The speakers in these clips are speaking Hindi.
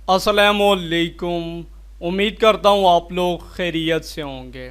अस्सलामुअलैकुम। उम्मीद करता हूँ आप लोग खैरियत से होंगे।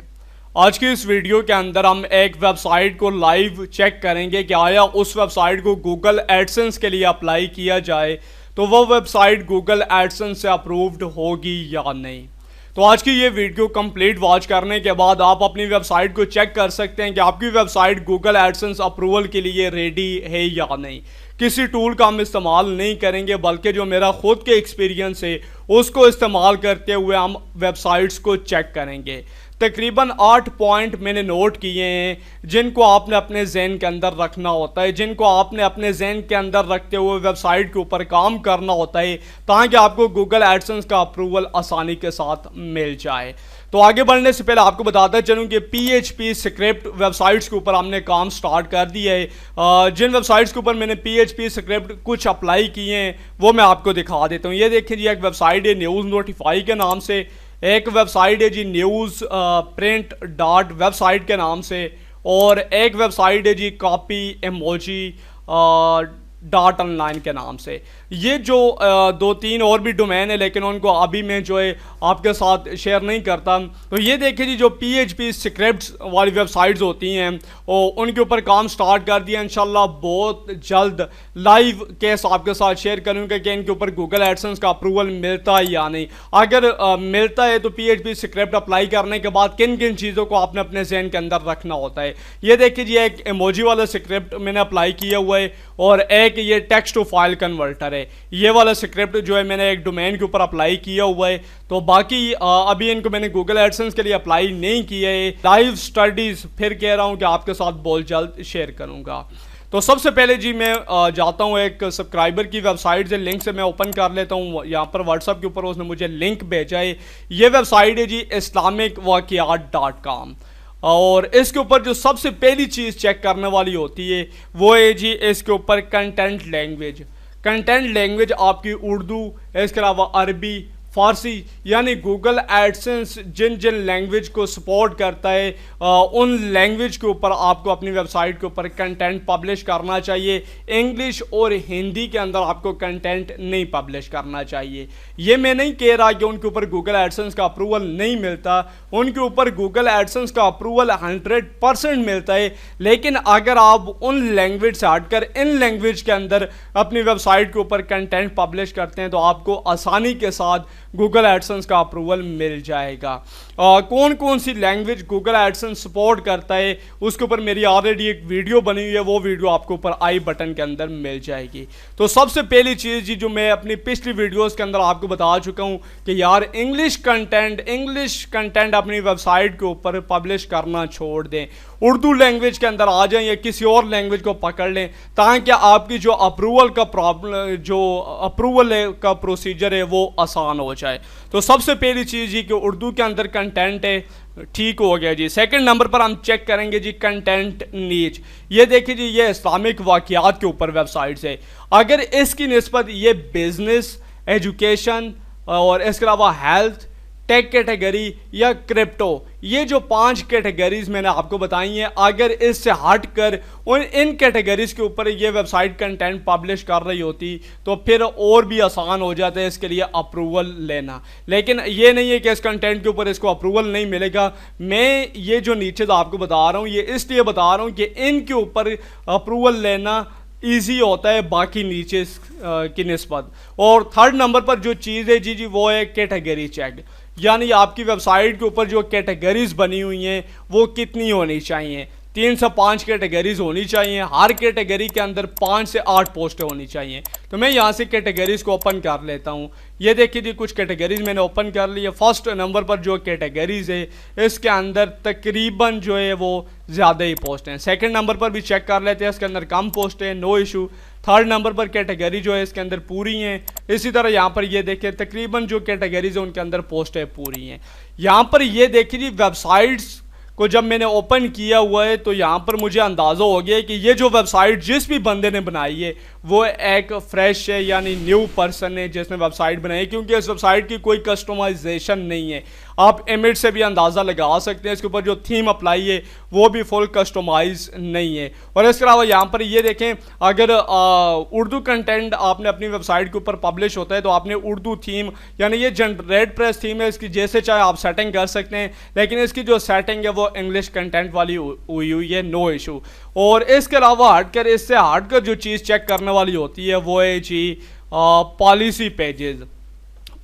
आज की इस वीडियो के अंदर हम एक वेबसाइट को लाइव चेक करेंगे कि आया उस वेबसाइट को गूगल एडसेंस के लिए अप्लाई किया जाए तो वह वेबसाइट गूगल एडसेंस से अप्रूव्ड होगी या नहीं। तो आज की ये वीडियो कंप्लीट वॉच करने के बाद आप अपनी वेबसाइट को चेक कर सकते हैं कि आपकी वेबसाइट गूगल एडसेंस अप्रूवल के लिए रेडी है या नहीं। किसी टूल का हम इस्तेमाल नहीं करेंगे बल्कि जो मेरा खुद के एक्सपीरियंस है उसको इस्तेमाल करते हुए हम वेबसाइट्स को चेक करेंगे। तकरीबन 8 पॉइंट मैंने नोट किए हैं जिनको आपने अपने जहन के अंदर रखना होता है, जिनको आपने अपने जहन के अंदर रखते हुए वेबसाइट के ऊपर काम करना होता है ताकि आपको गूगल एडसेंस का अप्रूवल आसानी के साथ मिल जाए। तो आगे बढ़ने से पहले आपको बताता चलूँ कि PHP स्क्रिप्ट वेबसाइट्स के ऊपर हमने काम स्टार्ट कर दिया है। जिन वेबसाइट्स के ऊपर मैंने PHP स्क्रिप्ट कुछ अप्लाई किए हैं वो मैं आपको दिखा देता हूँ। ये देखिए जी, एक वेबसाइट है न्यूज़ नोटिफाई के नाम से, एक वेबसाइट है जी न्यूज़ प्रिंट डॉट वेबसाइट के नाम से, और एक वेबसाइट है जी कॉपी एमोजी डॉट ऑनलाइन के नाम से। ये जो 2-3 और भी डोमेन है लेकिन उनको अभी मैं जो है आपके साथ शेयर नहीं करता। तो ये देखिए जी, जो PHP स्क्रिप्ट्स वाली वेबसाइट्स होती हैं और उनके ऊपर काम स्टार्ट कर दिया। इंशाल्लाह बहुत जल्द लाइव केस आपके साथ शेयर करूँगा कि इनके ऊपर गूगल एडसेंस का अप्रूवल मिलता है या नहीं। अगर मिलता है तो PHP स्क्रिप्ट अप्लाई करने के बाद किन किन चीज़ों को आपने अपने जहन के अंदर रखना होता है। ये देखिए जी, एक इमोजी वाला स्क्रिप्ट मैंने अप्लाई किया हुआ है और एक ये टेक्स्ट टू फाइल कन्वर्टर है। ये वाला स्क्रिप्ट जो है मैंने एक डोमेन के ऊपर अप्लाई किया हुआ है। तो बाकी अभी इनको मैंने गूगल एडसेंस के लिए अप्लाई नहीं किया है। लाइव स्टडीज फिर कह रहा हूँ कि आपके साथ बहुत जल्द शेयर करूँगा। तो सबसे पहले जी मैं जाता हूँ एक सब्सक्राइबर की वेबसाइट से, लिंक से मैं ओपन कर लेता हूँ। यहाँ पर व्हाट्सअप के ऊपर उसने मुझे लिंक भेजा है। ये वेबसाइट है जी islamicwaqiat.com, और इसके ऊपर जो सबसे पहली चीज़ चेक करने वाली होती है वो है जी इसके ऊपर कंटेंट लैंग्वेज। कंटेंट लैंग्वेज आपकी उर्दू, इसके अलावा अरबी, फ़ारसी, यानी गूगल एडसेंस जिन जिन लैंग्वेज को सपोर्ट करता है उन लैंग्वेज के ऊपर आपको अपनी वेबसाइट के ऊपर कंटेंट पब्लिश करना चाहिए। इंग्लिश और हिंदी के अंदर आपको कंटेंट नहीं पब्लिश करना चाहिए। ये मैं नहीं कह रहा कि उनके ऊपर गूगल एडसेंस का अप्रूवल नहीं मिलता, उनके ऊपर गूगल एडसेंस का अप्रूवल 100% मिलता है। लेकिन अगर आप उन लैंग्वेज से हटकर इन लैंग्वेज के अंदर अपनी वेबसाइट के ऊपर कंटेंट पब्लिश करते हैं तो आपको आसानी के साथ गूगल एडसेंस का अप्रूवल मिल जाएगा। कौन कौन सी लैंग्वेज गूगल एडसेंस सपोर्ट करता है उसके ऊपर मेरी ऑलरेडी एक वीडियो बनी हुई है, वो वीडियो आपको ऊपर आई बटन के अंदर मिल जाएगी। तो सबसे पहली चीज़ जी जो मैं अपनी पिछली वीडियोस के अंदर आपको बता चुका हूँ कि यार इंग्लिश कंटेंट अपनी वेबसाइट के ऊपर पब्लिश करना छोड़ दें, उर्दू लैंग्वेज के अंदर आ जाएं या किसी और लैंग्वेज को पकड़ लें ताकि आपकी जो अप्रूवल का प्रोसीजर है वो आसान हो जाए। तो सबसे पहली चीज़ ये कि उर्दू के अंदर कंटेंट है, ठीक हो गया जी। सेकंड नंबर पर हम चेक करेंगे जी कंटेंट नीच। ये देखिए जी, ये इस्लामिक वाक़ियात के ऊपर वेबसाइट्स है। अगर इसकी निस्बत ये बिजनेस, एजुकेशन और इसके अलावा हेल्थ, टेक कैटेगरी या क्रिप्टो, ये जो 5 कैटेगरीज मैंने आपको बताई हैं, अगर इससे हटकर इन कैटेगरीज के ऊपर ये वेबसाइट कंटेंट पब्लिश कर रही होती तो फिर और भी आसान हो जाता है इसके लिए अप्रूवल लेना। लेकिन ये नहीं है कि इस कंटेंट के ऊपर इसको अप्रूवल नहीं मिलेगा। मैं ये जो नीचे आपको बता रहा हूँ ये इसलिए बता रहा हूँ कि इनके ऊपर अप्रूवल लेना ईजी होता है बाकी नीचे की निस्बत। और थर्ड नंबर पर जो चीज़ है जी वो है कैटेगरी चेक, यानी आपकी वेबसाइट के ऊपर जो कैटेगरीज बनी हुई हैं वो कितनी होनी चाहिए। 3 से 5 कैटेगरीज होनी चाहिए, हर कैटेगरी के अंदर 5 से 8 पोस्टें होनी चाहिए। तो मैं यहाँ से कैटेगरीज को ओपन कर लेता हूँ। ये देखिए जी, कुछ कैटेगरीज मैंने ओपन कर ली है। फर्स्ट नंबर पर जो कैटेगरीज है इसके अंदर तकरीबन जो है वो ज़्यादा ही पोस्ट हैं। सेकंड नंबर पर भी चेक कर लेते हैं, इसके अंदर कम पोस्ट है, नो इशू। थर्ड नंबर पर कैटेगरी जो है इसके अंदर पूरी हैं। इसी तरह यहाँ पर ये देखिए तकरीबन जो कैटेगरीज है उनके अंदर पोस्टें पूरी हैं। यहाँ पर ये देखिए जी, वेबसाइट्स को जब मैंने ओपन किया हुआ है तो यहाँ पर मुझे अंदाज़ा हो गया कि ये जो वेबसाइट जिस भी बंदे ने बनाई है वो एक फ्रेश है यानी न्यू पर्सन है जिसने वेबसाइट बनाई, क्योंकि इस वेबसाइट की कोई कस्टमाइजेशन नहीं है। आप इमेज से भी अंदाज़ा लगा सकते हैं, इसके ऊपर जो थीम अप्लाई है वो भी फुल कस्टमाइज नहीं है। और इसके अलावा यहाँ पर ये देखें, अगर उर्दू कंटेंट आपने अपनी वेबसाइट के ऊपर पब्लिश होता है तो आपने उर्दू थीम यानी ये जनरेट प्रेस थीम है, इसकी जैसे चाहे आप सेटिंग कर सकते हैं, लेकिन इसकी जो सेटिंग है वो इंग्लिश कंटेंट वाली हुई है, नो इशू। और इसके अलावा हटकर इससे हटकर जो चीज़ चेक करने वाली होती है वो है जी पॉलिसी पेजेस।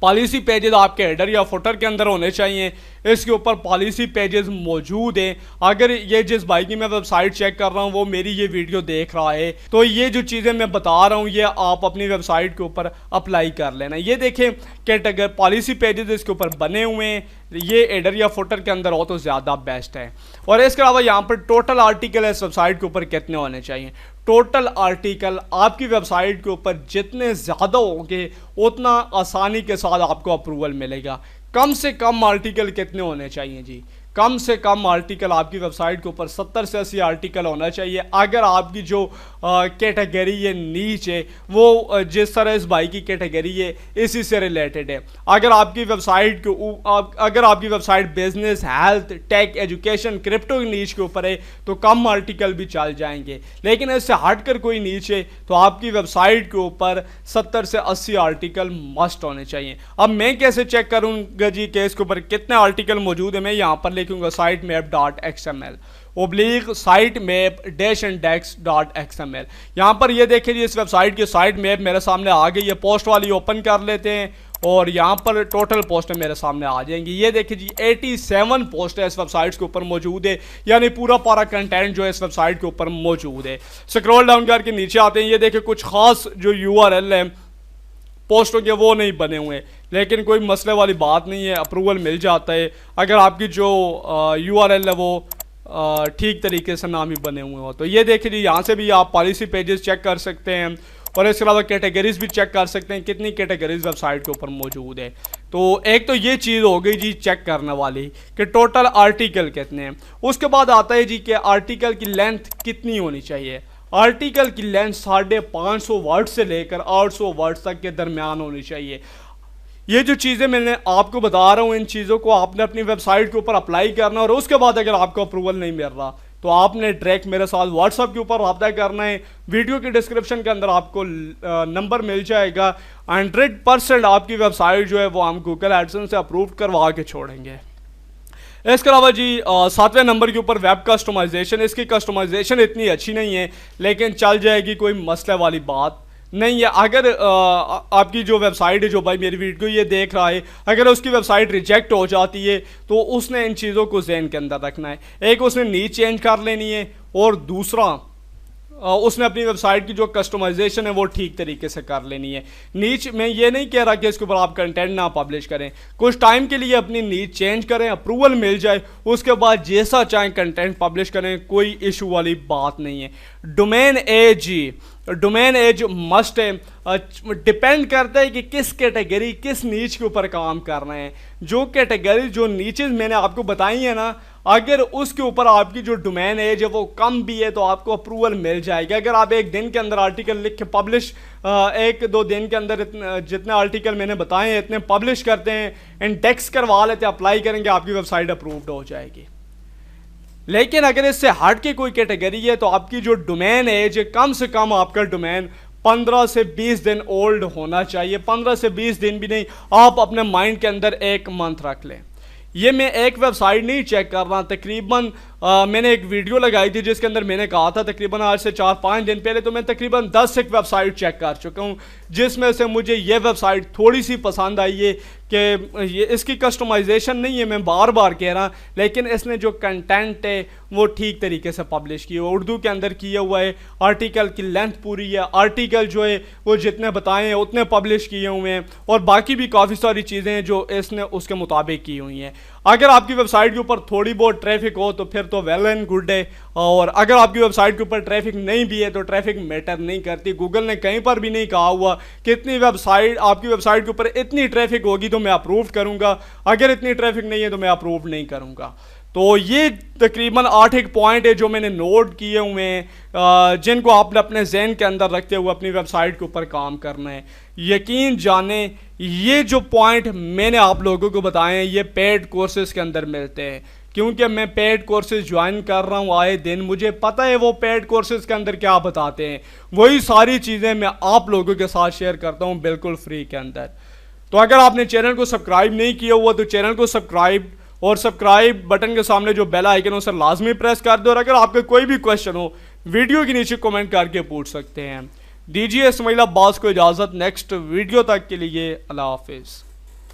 पॉलिसी पेजेस आपके हेडर या फुटर के अंदर होने चाहिए। इसके ऊपर पॉलिसी पेजेस मौजूद हैं। अगर ये जिस भाई की मैं वेबसाइट चेक कर रहा हूँ वो मेरी ये वीडियो देख रहा है तो ये जो चीज़ें मैं बता रहा हूँ ये आप अपनी वेबसाइट के ऊपर अप्लाई कर लेना। ये देखें कैटेगरी पॉलिसी पेजेस इसके ऊपर बने हुए हैं, ये हेडर या फुटर के अंदर हो तो ज़्यादा बेस्ट है। और इसके अलावा यहाँ पर टोटल आर्टिकल इस वेबसाइट के ऊपर कितने होने चाहिए। टोटल आर्टिकल आपकी वेबसाइट के ऊपर जितने ज़्यादा होंगे उतना आसानी के साथ आपको अप्रूवल मिलेगा। कम से कम आर्टिकल कितने होने चाहिए जी, कम से कम आर्टिकल आपकी वेबसाइट के ऊपर 70 से 80 आर्टिकल होना चाहिए। अगर आपकी जो कैटेगरी है नीच है वो जिस तरह इस भाई की कैटेगरी है इसी से रिलेटेड है। अगर आपकी वेबसाइट अगर आपकी website business, health, tech, education, crypto niche के ऊपर है तो कम आर्टिकल भी चल जाएंगे, लेकिन इससे हटकर कोई नीच है तो आपकी वेबसाइट के ऊपर 70 से 80 आर्टिकल मस्ट होने चाहिए। अब मैं कैसे चेक करूँगा जी कि इसके ऊपर कितने आर्टिकल मौजूद है। मैं यहाँ पर लिखूंगा sitemap.xml ओब्लिक sitemap-index.xml। यहाँ पर ये देखिए जी इस वेबसाइट की साइट मैप मेरे सामने आ गई है। पोस्ट वाली ओपन कर लेते हैं और यहाँ पर टोटल पोस्ट मेरे सामने आ जाएंगी। ये देखिए जी 87 पोस्ट है इस वेबसाइट के ऊपर मौजूद है, यानी पूरा कंटेंट जो है इस वेबसाइट के ऊपर मौजूद है। स्क्रॉल डाउन करके नीचे आते हैं, ये देखिए कुछ खास जो URL है पोस्टों के वो नहीं बने हुए, लेकिन कोई मसले वाली बात नहीं है, अप्रूवल मिल जाता है अगर आपकी जो URL है वो ठीक तरीके से नाम ही बने हुए हो। तो ये देखिए जी यहाँ से भी आप पॉलिसी पेजेस चेक कर सकते हैं और इसके अलावा कैटेगरीज भी चेक कर सकते हैं कितनी कैटेगरीज वेबसाइट के ऊपर मौजूद है। तो एक तो ये चीज़ हो गई जी चेक करने वाली कि टोटल आर्टिकल कितने हैं। उसके बाद आता है जी कि आर्टिकल की लेंथ कितनी होनी चाहिए। आर्टिकल की लेंथ 550 वर्ड से लेकर 800 वर्ड तक के दरमियान होनी चाहिए। ये जो चीज़ें मैंने आपको बता रहा हूँ इन चीज़ों को आपने अपनी वेबसाइट के ऊपर अप्लाई करना और उसके बाद अगर आपको अप्रूवल नहीं मिल रहा तो आपने डायरेक्ट मेरे साथ व्हाट्सएप के ऊपर रब्ता करना है। वीडियो की डिस्क्रिप्शन के अंदर आपको नंबर मिल जाएगा। 100% आपकी वेबसाइट जो है वो हम गूगल एडसेंस से अप्रूव करवा के छोड़ेंगे। इसके अलावा जी 7वें नंबर के ऊपर वेब कस्टमाइजेशन। इसकी कस्टमाइजेशन इतनी अच्छी नहीं है लेकिन चल जाएगी, कोई मसले वाली बात नहीं है। अगर आपकी जो वेबसाइट है, जो भाई मेरी वीडियो ये देख रहा है, अगर उसकी वेबसाइट रिजेक्ट हो जाती है तो उसने इन चीज़ों को ज़हन के अंदर रखना है। एक उसने नीच चेंज कर लेनी है और दूसरा उसने अपनी वेबसाइट की जो कस्टमाइजेशन है वो ठीक तरीके से कर लेनी है। नीच मैं ये नहीं कह रहा कि इसके ऊपर आप कंटेंट ना पब्लिश करें, कुछ टाइम के लिए अपनी नीच चेंज करें, अप्रूवल मिल जाए, उसके बाद जैसा चाहें कंटेंट पब्लिश करें, कोई इशू वाली बात नहीं है। डोमेन एज मस्ट है, डिपेंड करता है कि किस कैटेगरी किस नीच के ऊपर काम कर रहे हैं। जो कैटेगरी जो नीचेस मैंने आपको बताई है ना, अगर उसके ऊपर आपकी जो डोमेन एज है वो कम भी है तो आपको अप्रूवल मिल जाएगा। अगर आप एक दिन के अंदर आर्टिकल लिख के पब्लिश 1-2 दिन के अंदर जितने आर्टिकल मैंने बताए हैं इतने पब्लिश करते हैं, इंडेक्स करवा लेते हैं, अप्लाई करेंगे, आपकी वेबसाइट अप्रूव्ड हो जाएगी। लेकिन अगर इससे हट के कोई कैटेगरी है तो आपकी जो डोमेन एज है कम से कम आपका डोमेन 15 से 20 दिन ओल्ड होना चाहिए। 15 से 20 दिन भी नहीं, आप अपने माइंड के अंदर 1 मंथ रख लें। ये मैं एक वेबसाइट नहीं चेक कर रहा, तकरीबन मैंने एक वीडियो लगाई थी जिसके अंदर मैंने कहा था तकरीबन आज से 4-5 दिन पहले तो मैं तकरीबन 10 एक वेबसाइट चेक कर चुका हूँ, जिसमें से मुझे ये वेबसाइट थोड़ी सी पसंद आई है कि ये इसकी कस्टमाइजेशन नहीं है, मैं बार बार कह रहा, लेकिन इसने जो कंटेंट है वो ठीक तरीके से पब्लिश किया हुआ, उर्दू के अंदर किया हुआ है, आर्टिकल की लेंथ पूरी है, आर्टिकल जो है वो जितने बताए हैं उतने पब्लिश किए हुए हैं, और बाकी भी काफ़ी सारी चीज़ें हैं जो इसने उसके मुताबिक की हुई हैं। अगर आपकी वेबसाइट के ऊपर थोड़ी बहुत ट्रैफिक हो तो फिर तो वेल एंड गुड है, और अगर आपकी वेबसाइट के ऊपर ट्रैफिक नहीं भी है तो ट्रैफिक मैटर नहीं करती। गूगल ने कहीं पर भी नहीं कहा हुआ कि इतनी वेबसाइट आपकी वेबसाइट के ऊपर इतनी ट्रैफिक होगी तो मैं अप्रूव करूंगा, अगर इतनी ट्रैफिक नहीं है तो मैं अप्रूव नहीं करूंगा। तो ये तकरीबन 8 एक पॉइंट है जो मैंने नोट किए हुए हैं, जिनको आपने अपने जहन के अंदर रखते हुए अपनी वेबसाइट के ऊपर काम करना है। यकीन जाने ये जो पॉइंट मैंने आप लोगों को बताए हैं ये पेड कोर्सेज के अंदर मिलते हैं, क्योंकि मैं पेड कोर्सेज ज्वाइन कर रहा हूँ आए दिन। मुझे पता है वो पेड कोर्सेज के अंदर क्या बताते हैं, वही सारी चीज़ें मैं आप लोगों के साथ शेयर करता हूँ बिल्कुल फ्री के अंदर। तो अगर आपने चैनल को सब्सक्राइब नहीं किया हुआ तो चैनल को सब्सक्राइब और सब्सक्राइब बटन के सामने जो बेल आइकन है उसे लाजमी प्रेस कर दो। और अगर आपका कोई भी क्वेश्चन हो वीडियो के नीचे कमेंट करके पूछ सकते हैं। दीजिए इस्माइल अब्बास को इजाज़त, नेक्स्ट वीडियो तक के लिए अल्लाह हाफिज़।